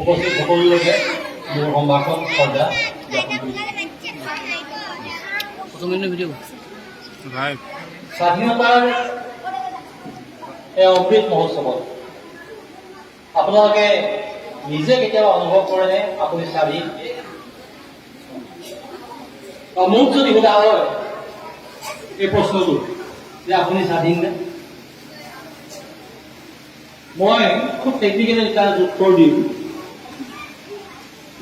উপস্থিত সকলোকে মোৰ সম্ভাষণ শ্ৰদ্ধা স্বাধীনতাৰ এই অমৃত মহোৎসৱত আপোনালোকে নিজে কেতিয়াবা অনুভৱ কৰেনে আপুনি স্বাধীন? মোক যদি সোধা হয় এই প্ৰশ্নটো যে আপুনি স্বাধীন নে, মই খুব টেকনিকেলি তাৰ উত্তৰ দিওঁ।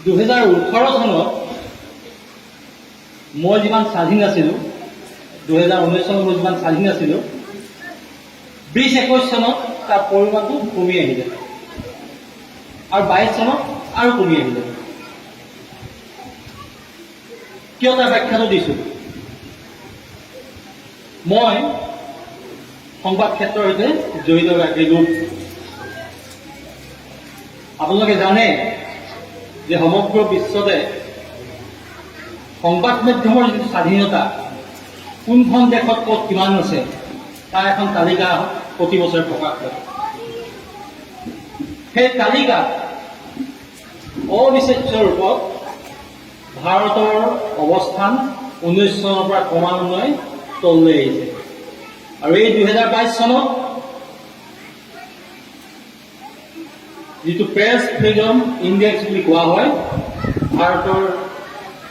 2018 চনত মই যিমান স্বাধীন আছিলোঁ, 2019 চনত মই যিমান স্বাধীন আছিলোঁ, 2021 চনত তাৰ পৰিমাণটো কমি আহিলে আৰু 22 চনত আৰু কমি আহিলে। কিয় তাৰ ব্যাখ্যাটো দিছোঁ? মই সংবাদ ক্ষেত্ৰৰ সৈতে জড়িত এগৰাকী লোক। আপোনালোকে জানে যে সমগ্ৰ বিশ্বতে সংবাদ মাধ্যমৰ যিটো স্বাধীনতা কোনখন দেশত ক'ত কিমান আছে তাৰ এখন তালিকা প্ৰতি বছৰে প্ৰকাশ কৰে। সেই তালিকাত অবিচ্ছেদ্য ৰূপত ভাৰতৰ অৱস্থান 19 চনৰ পৰা ক্ৰমান্বয়ে তললৈ আহিছে আৰু এই 2022 চনত যিটো প্ৰেছ ফ্ৰীডম ইণ্ডেক্স বুলি কোৱা হয়, ভাৰতৰ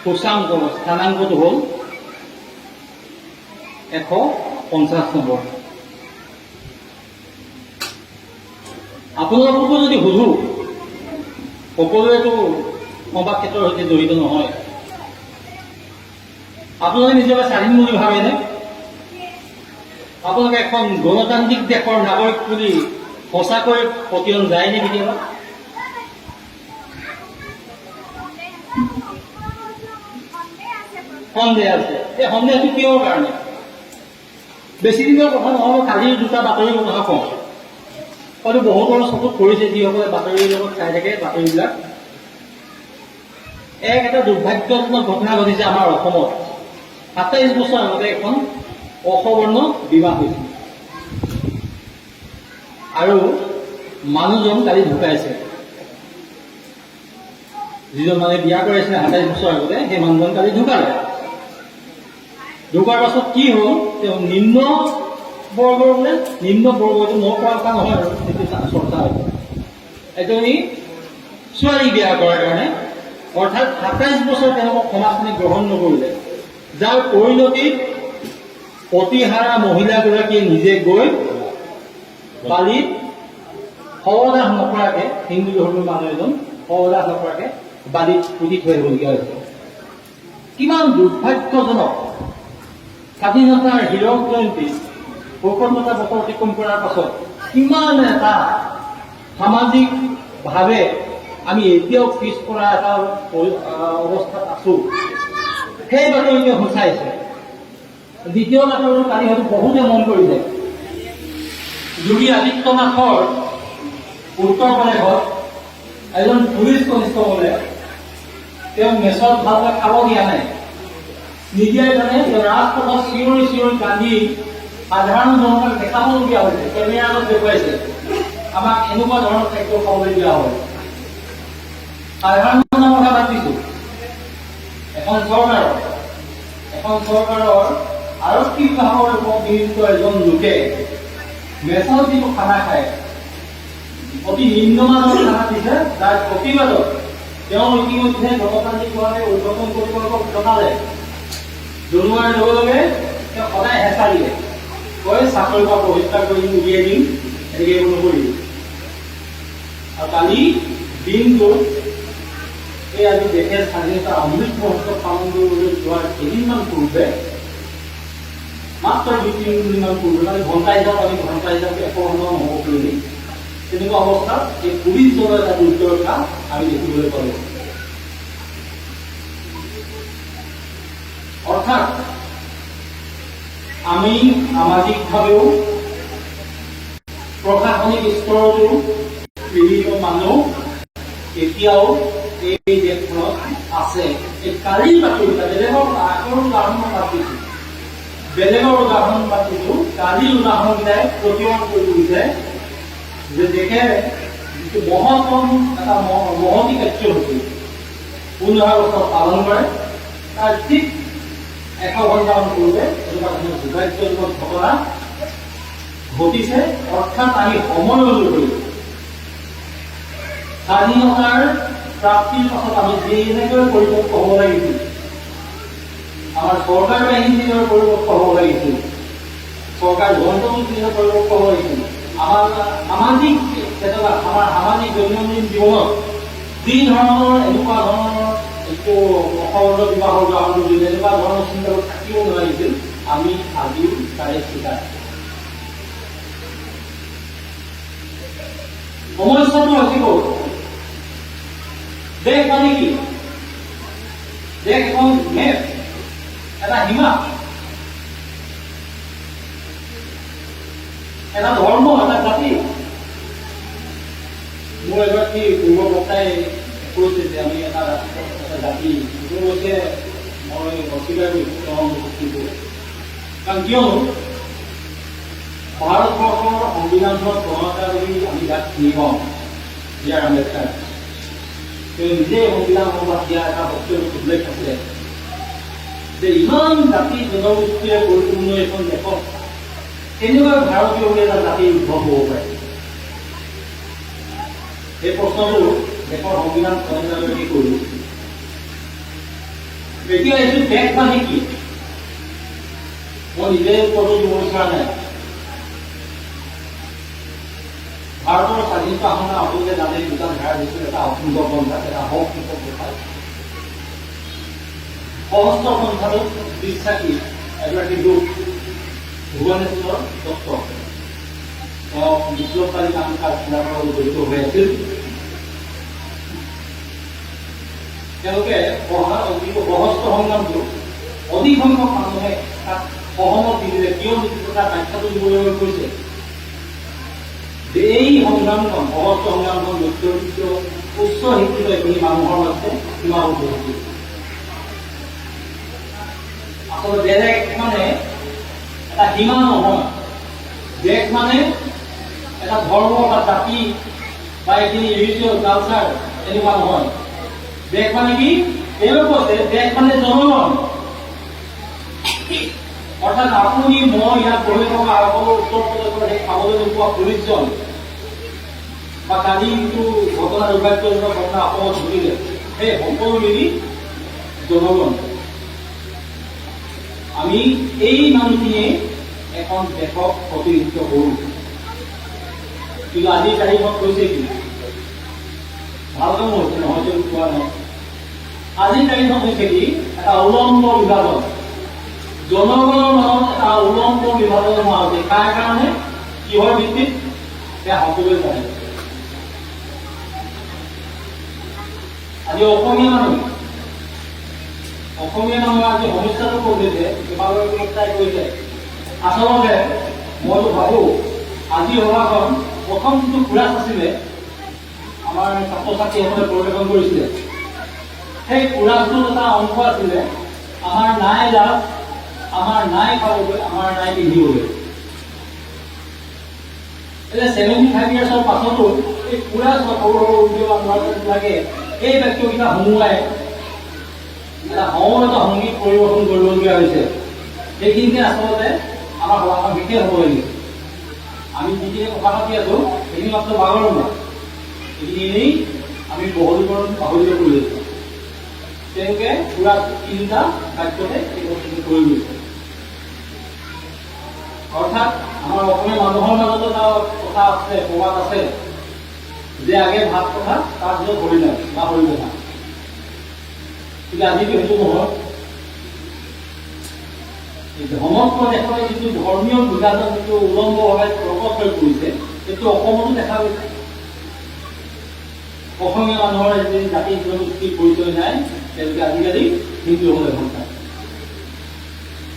সূচাংক স্থানাংকটো হ'ল 150 নম্বৰ। আপোনালোককো যদি সোধোঁ, সকলোৱেতো সংবাদ ক্ষেত্ৰৰ সৈতে জড়িত নহয়, আপোনালোকে নিজকে স্বাধীন বুলি ভাবেনে? আপোনালোকে এখন গণতান্ত্ৰিক দেশৰ নাগৰিক বুলি সঁচাকৈ প্ৰতিয়ন যায়নে কেতিয়াবা? সন্দেহ আছে। এই সন্দেহটো কিহৰ কাৰণে? বেছি দিনৰ কথা নহয়, কালিৰ দুটা বাতৰিৰ কথা কওঁ। হয়তো বহুতৰ চকুত পৰিছে, যিসকলে বাতৰিৰ লগত চাই থাকে বাতৰিবিলাক। এটা দুৰ্ভাগ্যজনক ঘটনা ঘটিছে আমাৰ অসমত। 27 বছৰ আগতে এখন অসবৰ্ণ বিবাহ হৈছিল আৰু মানুহজন কালি ঢুকাইছে। যিজন মানে বিয়া কৰাইছিলে 27 বছৰ আগতে, সেই মানুহজন কালি ঢুকালে। ঢুকাৰ পাছত কি হ'ল, তেওঁ নিম্ন বৰ্গৰ বোলে, নিম্ন বৰ্গটো মই কোৱা কথা নহয় আৰু সেইটো চৰ্চা হৈছে, এজনী ছোৱালী বিয়া কৰাৰ কাৰণে, অৰ্থাৎ 27 বছৰ তেওঁলোকক সমাজখনে গ্ৰহণ নকৰিলে, যাৰ পৰিণতিত প্ৰতিহাৰা মহিলাগৰাকীয়ে নিজে গৈ বালিত সৱদাহ নকৰাকে, হিন্দু ধৰ্মৰ মানুহ এজন সৱদাহ নকৰাকে বালিত পুতি থৈ আহিবলগীয়া হৈছে। কিমান দুৰ্ভাগ্যজনক! স্বাধীনতাৰ হীৰক জয়ন্তী 75টা বছৰ অতিক্ৰম কৰাৰ পাছত কিমান এটা সামাজিকভাৱে আমি এতিয়াও পিছপৰা এটা অৱস্থাত আছো, সেই বাতৰিটোৱে সূচাইছে। দ্বিতীয় বাতৰি কালি হয়তো বহুতে মন কৰিছে, যোগী আদিত্যনাথৰ উত্তৰ প্ৰদেশত এজন পুলিচ কনিষ্টবলে তেওঁক মেচত ভালকৈ খাব দিয়া নাই, নিদিয়াৰ কাৰণে তেওঁ ৰাজপথত চিঞৰি চিঞৰি কান্দি সাধাৰণ জনতাক দেখাবলগীয়া হৈছে, কেমেৰা আগত দেখুৱাইছে আমাক এনেকুৱা ধৰণৰ খাদ্য খাবলৈ দিয়া হয়। সাধাৰণ জনৰ কথা বাদ দিছোঁ, এখন চৰকাৰৰ আৰক্ষী বিভাগৰ ওপৰত নিয়োজিত এজন লোকে মেচত যিটো খানা খায়, অতি নিম্নমানৰ খানা দিছে, যাৰ প্ৰতিবাদত তেওঁ ইতিমধ্যে গণতান্ত্ৰিকভাৱে উদ্বোধন কৰ্তৃপক্ষক জনালে। জনোৱাৰ লগে লগে তেওঁ সদায় হেঁচা দিয়ে, কয় চাকৰিৰ পৰা বহিষ্কাৰ কৰি উলিয়াই দিম, এনেকৈ একো নকৰিব। আৰু কালি দিনটো এই আজি দেশে স্বাধীনতাৰ অমৃত মহোৎসৱ পালন কৰিবলৈ যোৱাৰ কেইদিনমান পূৰ্বে, মাত্ৰ 2-3 দিনমান পূৰ্বে, মানে ঘণ্টা হিচাপে 150 হ'ব বুলি, তেনেকুৱা অৱস্থাত এই পুলিচ দলৰ এটা দুৰ্দশা আমি দেখিবলৈ পালোঁ। অৰ্থাৎ আমি সামাজিকভাৱেও, প্ৰশাসনিক স্তৰতো বিভিন্ন মানুহ এতিয়াও এই দেশখনত আছে। এই কালিৰ বাতৰিটা বেলেগৰ আগৰ উদাহৰণ পাতিছোঁ, কালিৰ উদাহৰণকেইটাই প্ৰতিমান কৰি তুলিছে যে দেশে যিটো মহত্তম এটা মহতি কাৰ্যসূচী 15 বছৰ পালন কৰে তাৰ ঠিক 100 ঘণ্টামান পূৰ্বে এনেকুৱা ধৰণৰ দুৰ্ভাগ্যজনক ঘটনা ঘটিছে। অৰ্থাৎ আমি সময় অনুসৰি স্বাধীনতাৰ প্ৰাপ্তিৰ পাছত আমি যেনেকৈ পৰিপক্ক হ'ব লাগিছিল, আমাৰ চৰকাৰ বাহিনী যেনেকৈ পৰিপক্ক হ'ব লাগিছিল, চৰকাৰ যন্ত্ৰটো যেনেকৈ পৰিপক্ক হ'ব লাগিছিল, আমাৰ সামাজিক চেতনা, আমাৰ সামাজিক দৈনন্দিন জীৱনত যি ধৰণৰ এনেকুৱা ধৰণৰ একো অসংগত বিবাহৰ উদাহৰণ দিছিল, এনেকুৱা ধৰণৰ চিন্তাবোৰ থাকিব নোৱাৰিছিল, আমি আজিও তাৰে চিকাৰ। সমস্যাটো হৈছে ক'ত? দেশ মানে কি? দেশ এখন মেপ, এটা সীমা, এটা ধৰ্ম, এটা জাতি। মোৰ এগৰাকী পূৰ্ব বক্তাই কৈছে যে আমি এটা জাতি, সেইটো হৈছে মই অস্বীকাৰ কৰিছোঁ। কাৰণ কিয়নো ভাৰতবৰ্ষৰ সংবিধানখনত প্ৰণয়তা বুলি আমি যাক চিনি পাওঁ, বি আৰ আম্বেদকাৰ, তেওঁ নিজে সংবিধানসভাত দিয়া এটা বক্তব্য উল্লেখ আছে যে ইমান জাতি জনগোষ্ঠীৰে পৰিপূৰ্ণ এখন দেশত কেনেকৈ ভাৰতীয় বুলি এটা জাতি উদ্ভৱ হ'ব পাৰে? এই প্ৰশ্নটো দেশৰ সংবিধান প্ৰণয়তাগৰাকীয়ে কৰিলোঁ। এতিয়া এইটো দেশ মানে কি? মই নিজে উত্তৰটো দিব বিচৰা নাই। ভাৰতৰ স্বাধীনতা আন্দোলন আপোনালোকে জানে দুটা ধাৰা দিছিল, এটা অখণ্ড পন্থা, এটা সহকৃত প্ৰথা। সহস্ৰ পন্থাটোত বিশ্বাসী এগৰাকী লোক ভুৱনেশ্বৰ দত্ত, তেওঁ বিপ্লৱকাৰী কাম কাজবিলাকৰ লগত জড়িত হৈ আছিল। তেওঁলোকে সহস্ৰ সংগ্ৰামটো অধিক সংখ্যক মানুহে তাক সহমত দিলে। কিয় নিদিলে তাৰ ব্যাখ্যাটো দিবলৈ কৈছে যে এই সংগ্ৰামখন, সহস্ৰ সংগ্ৰামখন মধ্যবিত্ত উচ্চ শিক্ষিত এখিনি মানুহৰ মাজতে সীমাবদ্ধ হৈছিল। আচলতে দেশ মানে এটা সীমা নহয়, দেশ মানে এটা ধৰ্ম বা জাতি বা এইখিনি ৰিলিজিয়ন কালচাৰ এনেকুৱা নহয়। দেশ মানে কি? তেওঁ কৈছে দেশ মানে জনগণ। অৰ্থাৎ আপুনি মই ইয়াত পঢ়ি থকা সকলো উত্তৰ প্ৰদেশৰ সেই খাবলৈ নোপোৱা 40জন বা কালি যিটো ঘটনা, দুৰ্ভাগ্যজনক ঘটনা অসমত ঘটিলে, সেই সকলো মিলি জনগণ। আমি এই মানুহখিনিয়ে এখন দেশক প্ৰতিনিধিত্ব কৰোঁ। কিন্তু আজিৰ তাৰিখত কৈছে কি? ভাল কাম হৈছে, নহয়তো কোৱা নাই। আজিৰ তাৰিখত হৈছে কি? এটা উলম্ব বিভাজন, জনগণৰ মাজত এটা উলম্ব বিভাজন হোৱা হৈছে। কাৰ কাৰণে? কিহৰ ভিত্তিত? সেয়া সকলোৱে জানে। আজি অসমীয়া মানুহ আজি সমস্যাটো কৰিছে, কেইবাগৰাকী কৈছে। আচলতে মইতো ভাবো আজি সভাখন প্ৰথম যিটো কোৰাছ আছিলে, আমাৰ ছাত্ৰ ছাত্ৰীসকলে পৰিৱেশন কৰিছিলে, সেই কোৰাছটোত এটা অংশ আছিলে আমাৰ নাই লাভ, আমাৰ নাই খাবলৈ, আমাৰ নাই পিন্ধিবলৈ। এতিয়া 75 ইয়াৰ্ছৰ পাছতো এই কোৰাছ সৰু সৰু উদ্যোগ লাগে এই বাক্যকেইটা সমূহাই এটা সমবেত সংগীত পৰিৱেশন কৰিবলগীয়া হৈছে। সেইখিনিতে আচলতে আমাৰ সভাখন বিশেষ হ'ব লাগিব। আমি যিখিনি কথা পাতি আছো সেইখিনি মাত্ৰ বাগৰুম্বা, সেইখিনি এনেই আমি বহলীকৰণ পাহৰিব কৰি আছো। তেওঁলোকে পুৰা 3টা বাক্যতে এই বস্তুটো কৰি গৈছে। অৰ্থাৎ আমাৰ অসমীয়া মানুহৰ মাজত এটা কথা আছে, প্ৰবাদ আছে যে আগে ভাত কথা, তাৰপিছত হৰি নাম বা হৰি কথা। কিন্তু আজিতো সেইটো নহয়। সমগ্ৰ দেশতে যিটো ধৰ্মীয় বিভাজন যিটো উলম্বভাৱে প্ৰকট হৈ পৰিছে, সেইটো অসমতো দেখা গৈছে। অসমীয়া মানুহৰ যি জাতি জনগোষ্ঠীৰ পৰিচয় নাই, তেওঁলোকে আজিকালি হিন্দু হ'বলৈ ভাল পায়।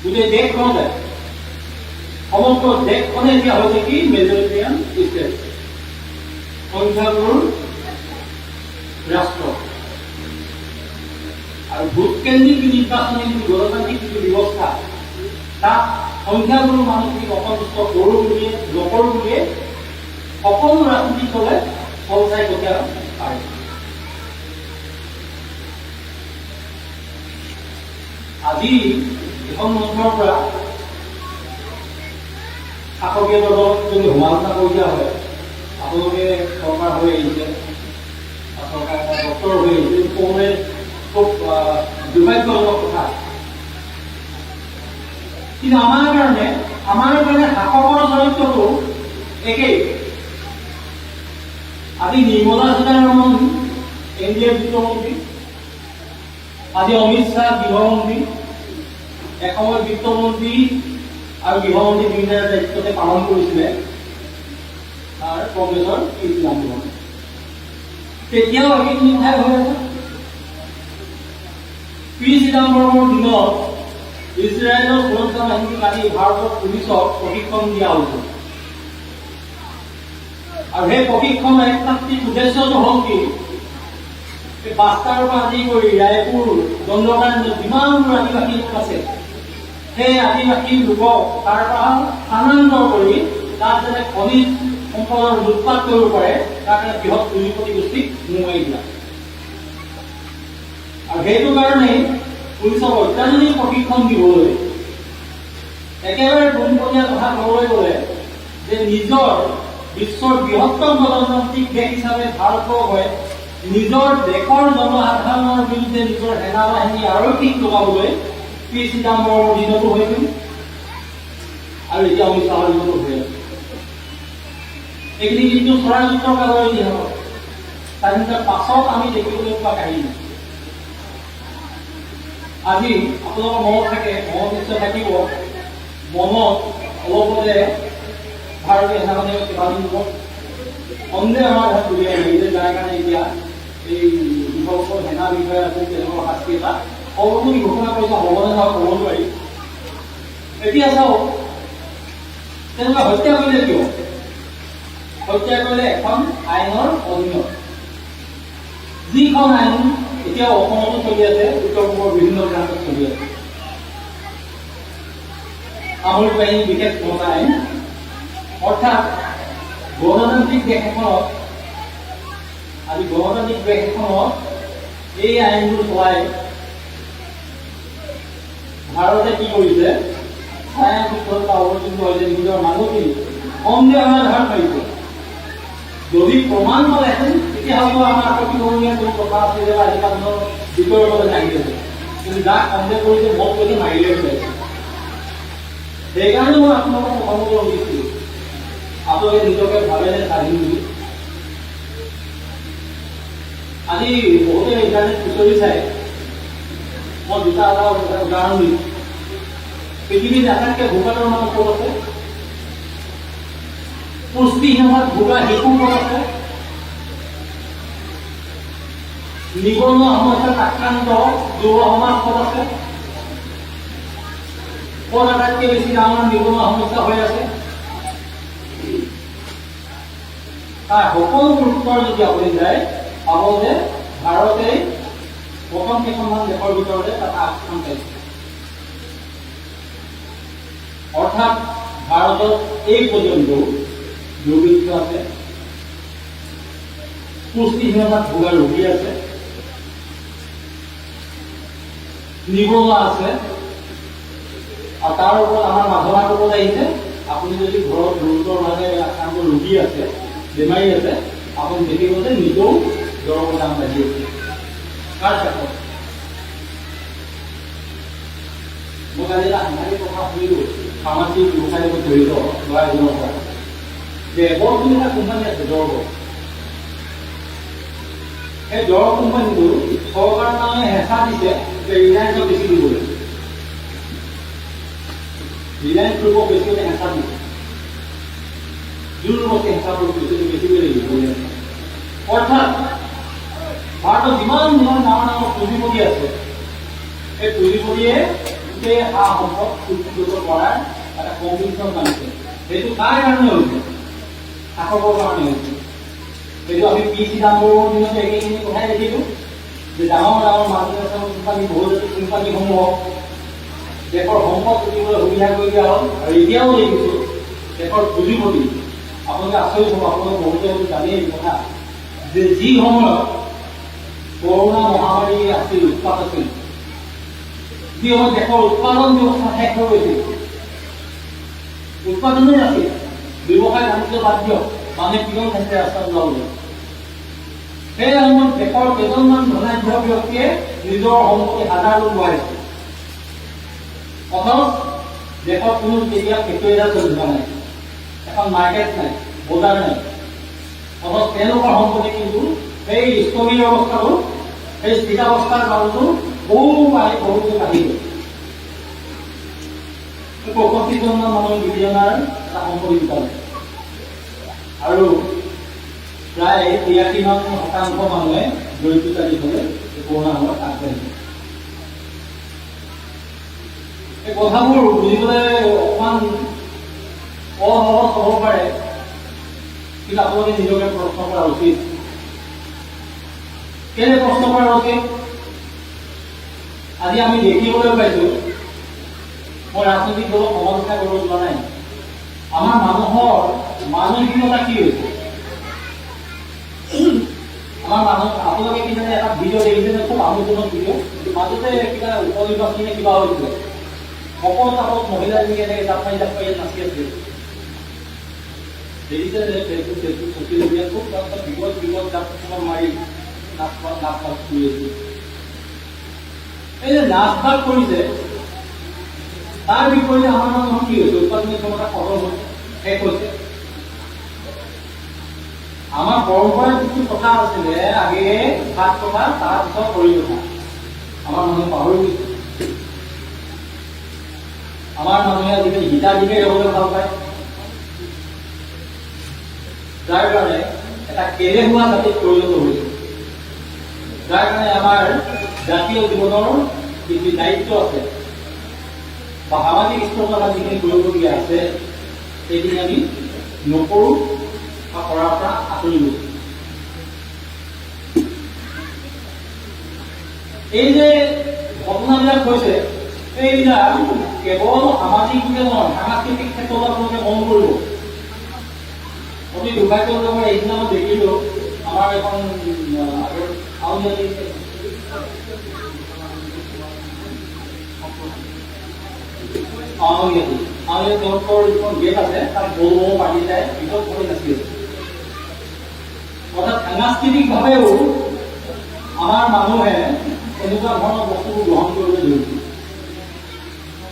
গোটেই দেশখনতে, সমগ্ৰ দেশখনে এতিয়া হৈছে কি? মেজৰিটিয়ান ষ্টেট, সংখ্যাগুৰুৰ ৰাষ্ট্ৰ। আৰু ভোটকেন্দ্ৰিক নিৰ্বাচনী যিটো গণতান্ত্ৰিক যিটো ব্যৱস্থা, তাত সংখ্যাগুৰু মানুহখিনিক অসন্তুষ্ট কৰোঁ বুলিয়ে নকৰোঁ বুলিয়ে সকলো ৰাজনৈতিক দলে চলচাই পঠিয়াব পাৰে। আজি এখন মঞ্চৰ পৰা শাসকীয় দলক যদি সমালোচনা কৰি দিয়া হয়, আপোনালোকে চৰকাৰ হৈ আহিছে, চৰকাৰ ডক্তৰ হৈ আহিছে, ক'বলৈ খুব দুৰ্ভাগ্যজনক কথা। কিন্তু আমাৰ কাৰণে শাসকৰ চৰিত্ৰটো একেই। আজি নিৰ্মলা সীতাৰমণ কেন্দ্ৰীয় বিত্তমন্ত্ৰী, আজি অমিত শ্বাহ গৃহমন্ত্ৰী, এসময়ত বিত্তমন্ত্ৰী আৰু গৃহমন্ত্ৰী দুয়োটাৰ দায়িত্বতে পালন কৰিছিলে আৰু কংগ্ৰেছৰ পি চিদাম্বৰম। তেতিয়াও একেখিনি কথাই হৈ আছে। পি চিদাম্বৰমৰ দিনত ইজৰাইলৰ সুৰক্ষা বাহিনীক আদি ভাৰতৰ পুলিচক প্ৰশিক্ষণ দিয়া হৈছিল। আৰু সেই প্ৰশিক্ষণৰ একমাত্ৰিক উদ্দেশ্যটো হ'ল কি, বাস্তাৰৰ পৰা আদি কৰি ৰায়পুৰ, দণ্ডকাৰণ্য যিমানবোৰ আদিবাসী লোক আছে, সেই আদিবাসী লোকক তাৰ পৰা স্থানান্তৰ কৰি তাত যাতে খনিজ সম্পদৰ লুটপাট কৰিব পাৰে, তাৰ কাৰণে বৃহৎ পুঁজিপতি গোষ্ঠীক মোহাৰি দিয়া। আৰু সেইটো কাৰণেই পুলিচক অত্যাধুনিক প্ৰশিক্ষণ দিবলৈ একেবাৰে পোনপটীয়া কথা ক'বলৈ গ'লে যে নিজৰ বিশ্বৰ বৃহত্তম গণতান্ত্ৰিক দেশ হিচাপে ভাৰতবৰ্ষই নিজৰ দেশৰ জনসাধাৰণৰ বিৰুদ্ধে নিজৰ সেনা বাহিনী আৰক্ষীক লগাবলৈ পি চিদাম্বৰমৰ দিনতো হৈছিল আৰু এতিয়া অমিত শ্বাহৰ দিনতো হৈ আছে। এইখিনি কিন্তু স্বৰাজযুক্তৰ কালৰ ইতিহাসত স্বাধীনতাৰ পাছত আমি দেখিবলৈ পোৱা কাহিনী। আজি আপোনালোকৰ মনত থাকে, মনত নিশ্চয় থাকিব, মনত অলপতে ভাৰতীয় সেনাবাহিনীয়ে কেইবাদিন সন্দেহ আমাৰ ঘৰত উলিয়াই আহিলে, যাৰ কাৰণে এতিয়া এই যিসকল সেনা বিষয়া আছে তেওঁলোকৰ শাস্তি এটা সৰ্বমুখী ঘোষণা কৰিছে, হ'বনে নহয় ক'ব নোৱাৰি। এতিয়া চাওক, তেওঁলোকে হত্যা কৰিলে কিয়? হত্যা কৰিলে এখন আইনৰ অধীনত, যিখন আইন এতিয়া অসমতো চলি আছে, উত্তৰ পূবৰ বিভিন্ন প্ৰান্তত চলি আছে, সামৰিক বাহিনী বিশেষ ক্ষমতা আইন। অৰ্থাৎ গণতান্ত্ৰিক দেশ এখনত, আজি গণতান্ত্ৰিক দেশ এখনত এই আইনবোৰ চলাই ভাৰতে কি কৰিছে, ছায়া বিফলতা অৱতীৰ্ণ হৈছে, নিজৰ মানুহখিনি সন্দেহৰ ধাৰ মাৰিছে। যদি প্ৰমাণ পালেহেঁতেন তেতিয়াহ'লে আমাৰ আপত্তিবলগীয়া কোনো কথা আছিলে বা আজিকালিৰ বিতৰ্কলৈ আহি আছে, কিন্তু যাক সন্দেহ কৰিছে মত কৰি মাৰিলে পাইছে। সেইকাৰণে মই আপোনালোকক প্ৰথমতে সুধিছিলোঁ, আপোনালোকে নিজকে ভাবেনে স্বাধীন বুলি? আজি বহুতে ইণ্টাৰনেট খুচৰি চাই, মই দুটা উদাহৰণ দিম। পৃথিৱীত আটাইতকৈ ভোকালৰ মানুহ ক'ত আছে? পুষ্টিহীনতাত ভোগা শিশু ক'ত আছে? নিবনুৱা সমস্যাত আক্ৰান্ত যুৱ সমাজ ক'ত আছে? ক'ত আটাইতকৈ বেছি ডাঙৰ নিবনুৱা সমস্যা হৈ আছে? তাৰ সকলোবোৰ উত্তৰ যদি আপুনি যায়, পাব যে ভাৰতে প্ৰথম কেইখনমান দেশৰ ভিতৰতে তাত আগস্থান পাইছে। অৰ্থাৎ ভাৰতত এই পৰ্যন্ত দুৰ্ভিক্ষ আছে, পুষ্টিহীনতাত ভোগা ৰোগী আছে, নিবনুৱা আছে, আৰু তাৰ ওপৰত আমাৰ মাধৱা ক'বলৈ আহিছে, আপুনি যদি ঘৰত গুৰুতৰভাৱে আক্ৰান্ত ৰোগী আছে, বেমাৰী আছে, আপুনি দেখিব যে নিজেও দৰৱৰ দাম বাঢ়ি আছে। কাৰ ক্ষেত্ৰত? মই কালি এটা সাংঘাতিক কথা শুনিলোঁ, ফাৰ্মাচী ব্যৱসায়ৰ লগত জড়িত ল'ৰা এজনৰ পৰা, যে এবৰ বুলি এটা কোম্পানী আছে দৰৱ, সেই দৰৱ কোম্পানীটো চৰকাৰৰ কাৰণে হেঁচা দিছে যে ৰিলায়েন্সক বেছি দিবলৈ। ৰিলায়েন্স গ্ৰুপক বেছিকৈ হেঁচা দিছে, জোৰবস্তি হেঁচা বেছিকৈ লাগিব। অৰ্থাৎ ভাৰতত যিমান ডাঙৰ ডাঙৰ পুঁজিপতি আছে, সেই পুঁজিপতিয়ে গোটেই সা সম্পদ সুযোগ কৰাৰ এটা কম্পিটিশ্যন মানিছে। সেইটো কাৰ কাৰণে হৈছে? শাসকৰ কাৰণে হৈছে। সেইটো আমি পি চিদাম্বৰমৰ দিনতে একেখিনি কথাই দেখিলোঁ, যে ডাঙৰ ডাঙৰ মাল্টিনেশ্যনেল কোম্পানী, বহুজাতিক কোম্পানীসমূহক দেশৰ সম্পদ লুটিবলৈ সুবিধা কৰি দিয়া হ'ল। আৰু এতিয়াও দেখিছোঁ দেশৰ পুঁজিপতি আপোনালোকে আচৰিত হ'ব, আপোনালোকে বহুতে হয়তো জানেই এই কথা যে যি সময়ত কৰোণা মহামাৰী আছিল, উৎপাত আছিল, যি সময়ত দেশৰ উৎপাদন ব্যৱস্থা শেষ হৈ গৈছিল, উৎপাদনেই নাছিল, ব্যৱসায় বাণিজ্য বাদ দিয়ক, মানুহে কিমান খাইছে ৰাস্তাত ওলাবলৈ। সেই সময়ত দেশৰ কেইজনমান ধনাঢ্য ব্যক্তিয়ে নিজৰ সম্পত্তি হাজাৰলৈ বঢ়াইছে। অথচ দেশত কোনো কেতিয়া ফেক্টৰী এটা চলি থকা নাই, এখন মাৰ্কেট নাই, বজাৰ নাই। অথচ তেওঁলোকৰ সম্পত্তি কিন্তু সেই স্থবিৰ অৱস্থাটো, সেই স্থিতাৱস্থাৰ কাৰণটো বহু বাঢ়ি গ'ল। 65জনমান মানুহ বিলিয়নাৰ এটা সম্পত্তি গোটালে আৰু প্ৰায় 83% মানুহে দৰিদ্ৰতা দিশলৈ কৰোণা সময়ত আগবাঢ়িছে। এই কথাবোৰ বুজিবলৈ অকণমান অসহজ হ'ব পাৰে, কিন্তু আপোনালোকে নিজকে প্ৰশ্ন কৰা উচিত। কেলে প্ৰশ্ন কৰা উচিত? আজি আমি দেখিবলৈ পাইছোঁ, মই ৰাজনৈতিক দলক সমালোচনা কৰিব যোৱা নাই, আমাৰ মানুহৰ মানসিকতা কি হৈছে। আমাৰ মানুহ, আপোনালোকে কিজানি এটা ভিডিঅ' দেখিছে, খুব আমোদজনক ভিডিঅ', মাজতে কিবা উপনিৰ্বাচনী কিবা হৈছিলে, সকলো তাপত মহিলাজনী এনেকৈ জাপ মাৰি নাচি আছে। দেখিছে যে ফেচবুক ছচিয়েল মিডিয়াত খুব বিগত জাপ মাৰি নাচ কৰি আছে। এই যে নাচ বাগ কৰিছে, তাৰ বিপৰীতে আমাৰ মানুহৰ কি হৈছে? উৎপাদনী ক্ষমতা খতম হৈছে, শেষ হৈছে। আমাৰ পৰম্পৰাত যিটো কথা আছিলে, আগে ভাত কথা, তাৰপিছত খৰি কথা, আমাৰ মানুহে পাহৰি গৈছে। আমাৰ মানুহে আজিকালি হিতাধিকাৰী হ'বলৈ ভাল পায়, যাৰ কাৰণে এটা কেলেহুৱা জাতিত পৰিণত হৈছে, যাৰ কাৰণে আমাৰ জাতীয় জীৱনৰ যিখিনি দায়িত্ব আছে বা সামাজিক স্তৰত আমাৰ যিখিনি কৰিবলগীয়া আছে, সেইখিনি আমি নকৰোঁ বা কৰাৰ পৰা আঁতৰি গৈছোঁ। এই যে ঘটনাবিলাক হৈছে, এইবিলাক কেৱল সামাজিক বুলি নহয়, সাংস্কৃতিক ক্ষেত্ৰত আপোনালোকে মন কৰিব। অতি দুৰ্ভাগ্যজনক এইদিনা মই দেখিলোঁ, আমাৰ এখন আউনীআটী তেওঁলোকৰ যিখন গেট আছে, তাত বড়ো পাতি যায়, ভিতৰত কৰি নাচি আছে। অৰ্থাৎ সাংস্কৃতিকভাৱেও আমাৰ মানুহে এনেকুৱা ধৰণৰ বস্তুবোৰ গ্ৰহণ কৰিবলৈ ধৰিছে।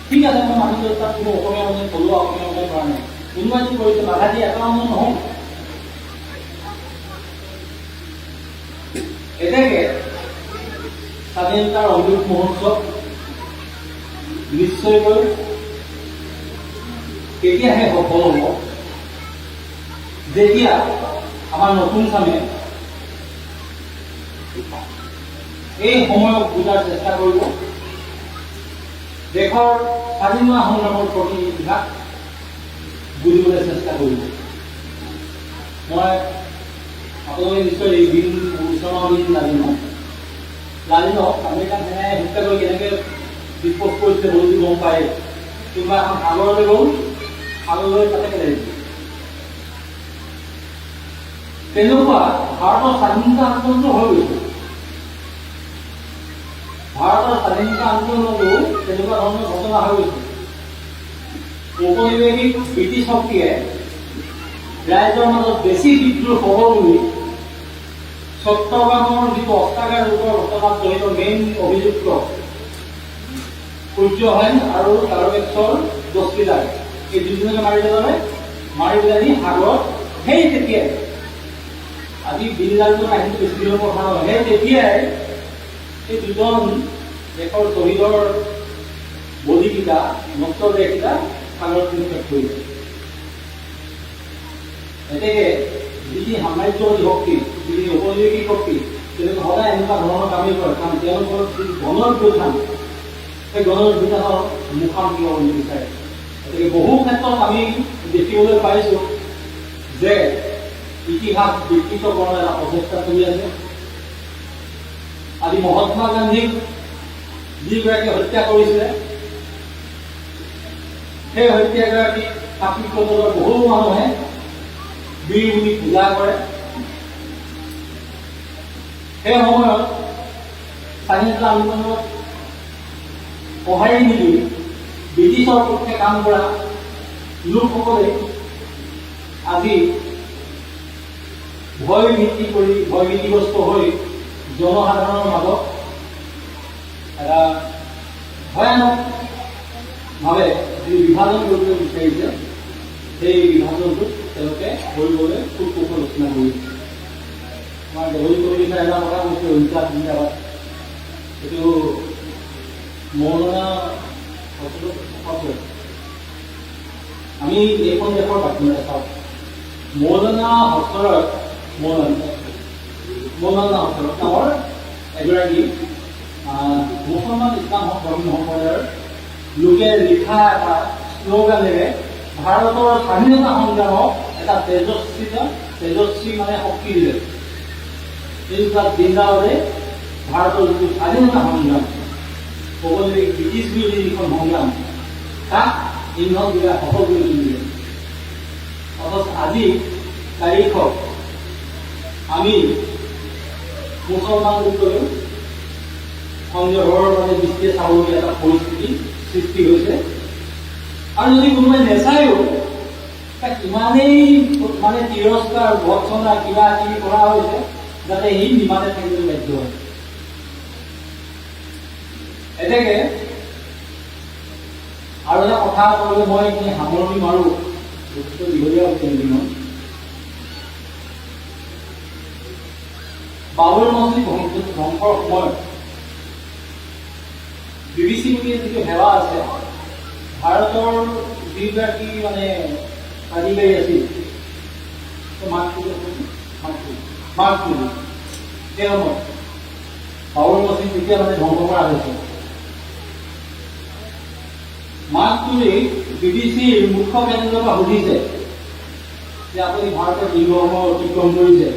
ঠিক আছে, মই মানিছোঁ তাত কোনো অসমীয়া মানুহে থলুৱা অসমীয়া মানুহে কৰা নাই, কোনোবাই যি কৰিছে বাধা দি এটা মানুহ নহওঁ। এনেকে স্বাধীনতাৰ অমৃত মহোৎসৱ নিশ্চয়কৈ তেতিয়াহে সফল হ'ব, যেতিয়া আমাৰ নতুন চামে এই সময়ক বুজাৰ চেষ্টা কৰিব, দেশৰ স্বাধীনতা সংগ্ৰামৰ প্ৰতি ইতিহাস বুজিবলৈ চেষ্টা কৰিব। মই আপোনালোকে নিশ্চয় এই দিন উৎসৱৰ দিন লালিনক আমেৰিকান সেনাই হত্যা কৰি কেনেকৈ ডিছপ'জ কৰিছিলে বুলি গম পায়। কোনোবা এখন সাগৰলৈ গ'ল, সাগৰলৈ তাতে পেলাই দিছে। তেনেকুৱা ভাৰতৰ স্বাধীনতা আন্দোলনটো হৈ গৈছে। ভাৰতৰ স্বাধীনতা আন্দোলনতো তেনেকুৱা ধৰণৰ ঘটনা হৈ গৈছে। ঔপনিৱেশিক ব্ৰিটিছ শক্তিয়ে ৰাইজৰ মাজত বেছি বিদ্ৰোহ হ'ব বুলি চট্টগ্ৰামৰ যিটো অস্ত্ৰাগাৰ ৰোগৰ ঘটনাত জড়িত মেইন অভিযুক্ত সূৰ্যসেন আৰু তাৰকেশ্বৰ দস্তিদাৰ, এই দুজনকে মাৰি পেলাই সাগৰত, সেই তেতিয়াই, আজি বিলজালিৰ কাহিনীটো বেছি দিনৰ কথা নহয়, সেই তেতিয়াই এই দুজন দেশৰ শ্বহীদৰ বলিকেইটা, নষ্ট দেশকেইটা সাগৰত নিক্ষেপ কৰিছে। এতেকে যিখিনি সাম্ৰাজ্যবাদী শক্তি, যিখিনি ঔপনিৱেশিক শক্তি, তেওঁলোকে সদায় এনেকুৱা ধৰণৰ কামেই কৰে, কাৰণ তেওঁলোকৰ যি গণৰ প্ৰধান, সেই গণৰ বিধানৰ মুখামুখি হ'ব নিবিচাৰে। গতিকে বহু ক্ষেত্ৰত আমি দেখিবলৈ পাইছোঁ যে ইতিহাস বিকৃতকৰণৰ এটা প্ৰচেষ্টা চলি আছে। আজি মহাত্মা গান্ধীক যিগৰাকীয়ে হত্যা কৰিছিলে, সেই হত্যাগৰাকীক সাক্ষী কৰিবলৈ বহু মানুহে বীৰ বুলি পূজা কৰে। সেই সময়ত স্বাধীনতা আন্দোলনত সঁহাৰি নিদি ব্ৰিটিছৰ পক্ষে কাম কৰা লোকসকলে আজি ভয়ভীতিগ্ৰস্ত হৈ জনসাধাৰণৰ মাজত এটা ভয়ানকভাৱে যি বিভাজন কৰিবলৈ বিচাৰিছে, সেই বিভাজনটোত তেওঁলোকে কৰিবলৈ খুব কৌশল ৰচনা কৰিছে। আমাৰ দেৱলী কমিটিৰ এটা কথা কৈছে, অহিংসা জিন্দাবাদ। এইটো মৌলানা আমি এইখন দেশৰ বাসিন্দা চাওঁ। মৌলানা হছৰত মৌলানা হছৰত নামৰ এগৰাকী মুছলমান ইছলাম ধৰ্মী সম্প্ৰদায়ৰ লোকে লিখা এটা শ্লোগানেৰে ভাৰতৰ স্বাধীনতা সংগ্ৰামক এটা তেজস্বী মানে শক্তি দিলে। এইবিলাক জিন্দাবাদে ভাৰতৰ যিটো স্বাধীনতা সংগ্ৰাম, ক'বলৈ ব্ৰিটিছ বিৰোধী যিখন সংগ্ৰাম, তাক ইন্ধন দিলে, সফল কৰি তুলিলে। অথচ আজি তাৰিখত আমি মুছলমান লোকসকলেও সংযোগৰ মানে দৃষ্টিয়ে চাবলগীয়া এটা পৰিস্থিতি সৃষ্টি হৈছে। আৰু যদি কোনোবাই নেচায়ো, তাক ইমানেই মানে তিৰস্কাৰ, ভৎসনা কিবা কিবি কৰা হৈছে যাতে সি নিমানে থাকিবলৈ বাধ্য হয়। এনেকে আৰু এটা কথা ক'বলৈ মই এইখিনি সামৰণি মাৰো, বস্তুটো দীঘলীয়া হৈছে দিনত। বাবৰি মছজিদ ধ্বংসৰ সময়ত BBC বুলি যিটো সেৱা আছে, ভাৰতৰ যিগৰাকী মানে কাৰিকৰী আছিল, মাৰ্কটুলি সেই সময়ত বাবৰি মছজিদ যেতিয়া মানে ধ্বংস কৰা হৈছে, মাৰ্কটুলি BBCৰ মুখ্য কেন্দ্ৰৰ পৰা সুধিছে যে আপুনি ভাৰতৰ দীৰ্ঘ অতিক্ৰম কৰিছে,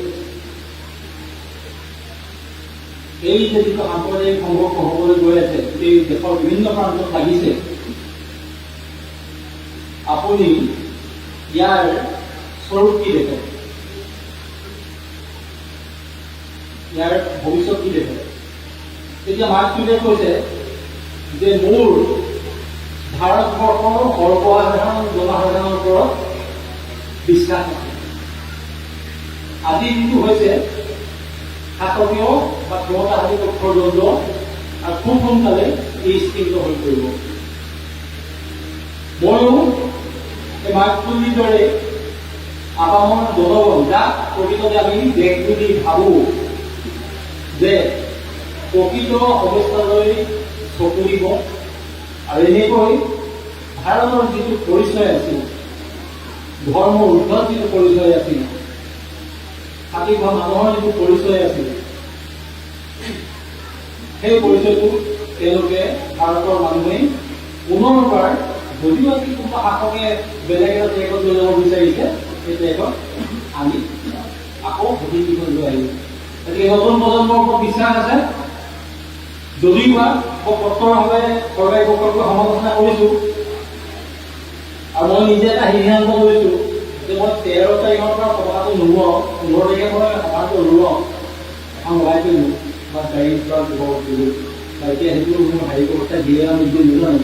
এই যে যিটো সাম্প্ৰদায়িক সংঘৰ্ষ হ'বলৈ গৈ আছে, গোটেই দেশৰ বিভিন্ন প্ৰান্তত লাগিছে, আপুনি ইয়াৰ স্বৰূপ কি দেখে, ইয়াৰ ভৱিষ্যত কি দেখে? তেতিয়া মাৰ্কটুলিয়ে কৈছে যে মোৰ ভাৰতবৰ্ষৰ সৰ্বসাধাৰণ জনসাধাৰণৰ ওপৰত বিশ্বাস আছে। আজি যিটো হৈছে শাসকীয় বা ক্ষমতাশালী পক্ষৰ দ্বন্দ্ব, আৰু খুব সোনকালে এই স্থিত হৈ পৰিব। ময়ো এই মাৰ্কটুলিৰ দৰে আপামৰ জনগণ, যাক প্ৰকৃততে আমি দেশ বুলি ভাবো, যে প্ৰকৃত অৱস্থালৈ চকু দিব আৰু এনেকৈ ভাৰতৰ যিটো পৰিচয় আছিল, ধৰ্মৰ ঊৰ্ধত যিটো পৰিচয় আছিল, জাতি বা মানুহৰ যিটো পৰিচয় আছিল, সেই পৰিচয়টো তেওঁলোকে ভাৰতৰ মানুহে পুনৰবাৰ, যদিও আজি কোনোবা শাসকে বেলেগ এটা ট্ৰেকত লৈ যাব বিচাৰিছে, সেই ট্ৰেকত আমি আকৌ সঠিক দিশত লৈ আহিম। গতিকে নতুন প্ৰজন্মৰ ওপৰত বিশ্বাস আছে। যদিও বা কঠোৰভাৱে চৰকাৰী পক্ষকে সমালোচনা কৰিছো, আৰু মই নিজে এটা সিদ্ধান্ত লৈছো যে মই 13 তাৰিখৰ পৰা পতাকাটো নোলোৱাওঁ, 15 তাৰিখে মই সভাটো নোলোৱাওঁ, এখন ওলাই কৰিলো বা গাড়ীৰ পৰা দিব বা এতিয়া সেইটো মোৰ হেৰি ব্যৱস্থা দিয়ে আমি নাজানো।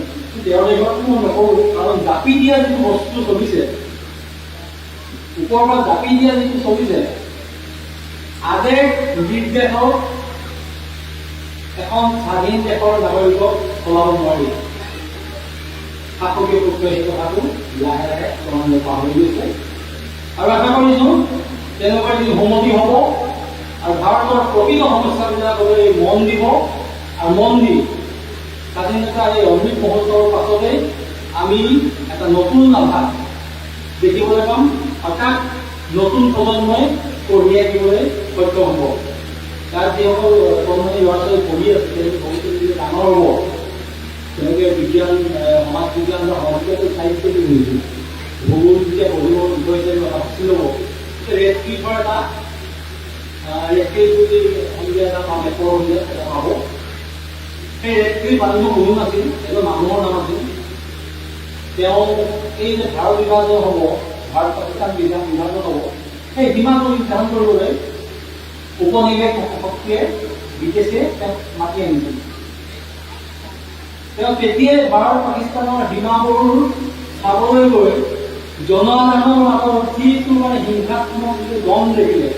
13 তাৰিখত মই নকৰোঁ, কাৰণ জাপি দিয়া যিটো বস্তু চলিছে, ওপৰৰ পৰা জাপি দিয়া যিটো চলিছে, আদেশ নিৰ্দেশৰ এখন স্বাধীন দেশৰ নাগৰিকক চলাব নোৱাৰি। শাসকীয় পক্ষই সেই কথাটো লাহে লাহে ক্ৰমান্বয়ে পাহৰি গৈছে, আৰু আশা কৰিছো তেওঁলোকৰ যি সন্মতি হ'ব আৰু ভাৰতৰ প্ৰকৃত সমস্যাবিলাকলৈ মন দিব, আৰু মন দি স্বাধীনতা এই অমৃত মহোৎসৱৰ পাছতে আমি এটা নতুন আভাস দেখিবলৈ পাম, আৰু তাক নতুন প্ৰজন্মই কঢ়িয়াই দিবলৈ সক্ষম হ'ব। তাত যিসকল কৰ্মী ল'ৰা ছোৱালী পঢ়ি আছে, তেওঁলোকে ভৱিষ্যতে ডাঙৰ হ'ব, তেওঁলোকে বিজ্ঞান, সমাজ বিজ্ঞান বা সংস্কৃতি সাহিত্য পঢ়িছিল, ভূগোল যেতিয়া পঢ়িব বিষয় হিচাপে বাছি ল'ব, ৰেট্ৰিফৰ এটা ৰেট্ৰি যদি সন্ধিয়া এটা পাম, একৰ সন্ধিয়া এটা পাব। সেই ৰেট্ৰিৰ মানুহৰ কোনো নাছিল, এজন মানুহৰ নাম আছিল। তেওঁ এই যে ভাৰত বিভাজন হ'ব, ভাৰত পাকিস্তান বিভাজন হ'ব, সেই সীমাটো নিৰ্ধাৰণ কৰিবলৈ উপনিবেশ শক্তিয়ে ব্ৰিটিছে তেওঁক মাতি আনিছিল। তেওঁ তেতিয়াই ভাৰত পাকিস্তানৰ সীমাবোৰ চাবলৈ গৈ জনসাধাৰণৰ মাজত যিটো মানে হিংসাত্মক যিটো দম দেখিলে,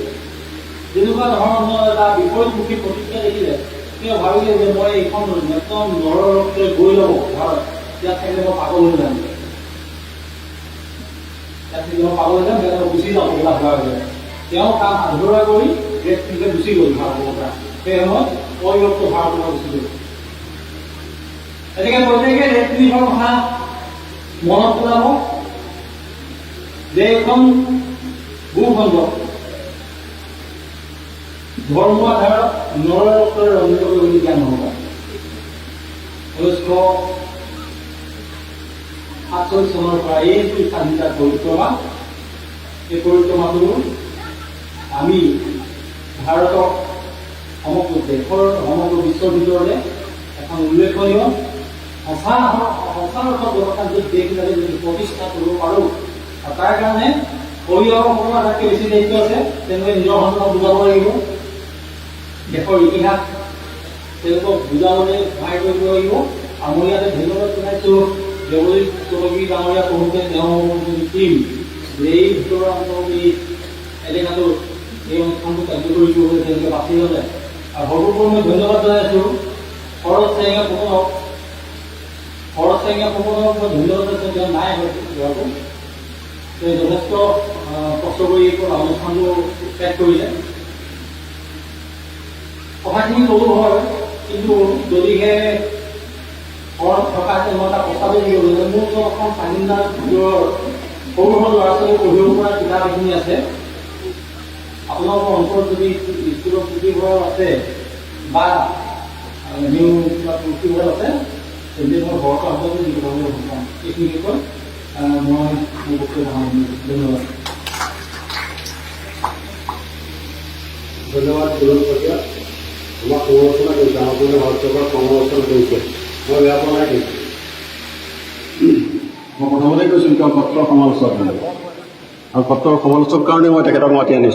যেনেকুৱা ধৰণৰ এটা বিপৰীতমুখী প্ৰতিক্ৰিয়া দেখিলে, তেওঁ ভাবিলে যে মই এইখন একদম নৰৰক্তই গৈ ল'ব ভাৰত, ইয়াত থাকিলে মই পাগল হৈ যাম, ইয়াত থাকিলে মই পাগল হৈ যাম, বেলেগ গুচি যাওঁ কলা হোৱাৰ বাবে। তেওঁ কাম আধৰুৱা কৰি ৰেড ফিল্ডে গুচি গ'ল ভাৰতৰ পৰা। সেই সময়ত অবিভক্ত ভাৰতৰ পৰা গুচি গ'ল। গতিকে প্ৰত্যেকে ৰেড ফিল্ডৰ কথা মনত পেলাব যে এইখন ভূখণ্ড ধৰ্ম আধাৰত নৰৰক্তৰে ৰঞ্জিত কৰিবলগীয়া নহ'ব। 1947 চনৰ পৰা এইটো স্বাধীনতাৰ পৰিক্ৰমা, এই পৰিক্ৰমাটো আমি ভাৰতক সমগ্ৰ দেশৰ সমগ্ৰ বিশ্বৰ ভিতৰতে এখন উল্লেখনীয় সঁচা অৰ্থত গণতান্ত্ৰিক দেশ হিচাপে যদি প্ৰতিষ্ঠা কৰিব পাৰোঁ, আৰু তাৰ কাৰণে অভিভাৱকসকলৰ আটাইতকৈ বেছি দায়িত্ব আছে। তেওঁলোকে নিজৰ সন্তানক বুজাব লাগিব, দেশৰ ইতিহাস তেওঁলোকক বুজাবলৈ সহায় কৰিব লাগিব। আৰু মই ইয়াতে ধন্যবাদ জনাইছোঁ দেৱজিৎ চৌধুৰী ডাঙৰীয়া প্ৰমুখে তেওঁৰ টীম এই ভিতৰৰ এই এলেকাটোৰ এই অনুষ্ঠানটো কাৰ্যকৰী কৰিবলৈ তেওঁলোকে বাছি ল'লে। আৰু সৰ্বোপৰি মই ধন্যবাদ জনাইছোঁ শৰৎ চেঙা ফুকনক মই ধন্যবাদ জনাইছোঁ। তেওঁ নাই হয়তো তেওঁ যথেষ্ট কষ্ট কৰি অনুষ্ঠানটো ত্যাগ কৰিলে। কথাখিনি ক'লো হয়, কিন্তু যদিহে ঘৰত থকাহেঁতেন মই এটা প্ৰস্তাৱে দিব যে মোৰ ওচৰত এখন স্বাধীনতাৰ ভিতৰৰ সৰু সৰু ল'ৰা ছোৱালী পঢ়িব পৰা কিতাপ এখিনি আছে, আপোনালোকৰ অঞ্চলত যদি স্কুলৰ পুথিভঁৰাল আছে বা নিউ কিবা পুথিভঁৰাল আছে, তেন্তে মই ঘৰৰ পৰা দিব পাৰোঁ। এইখিনি কৈ মই মোৰ বক্তব্য ধন্যবাদ। ধন্যবাদ সুৰজ শইকীয়া। আমাক সমালোচনা কৰিছে, আপোনালোকে ভাৰত চৰকাৰক সমালোচনা কৰিছে, মই বেয়া পোৱা নাই। কিন্তু মই প্ৰথমতে কৈছিলোঁ কিয় সত্ৰৰ সমালোচক, আৰু সত্ৰৰ সমালোচক কাৰণে মই তেখেতক মাতি আনিছোঁ।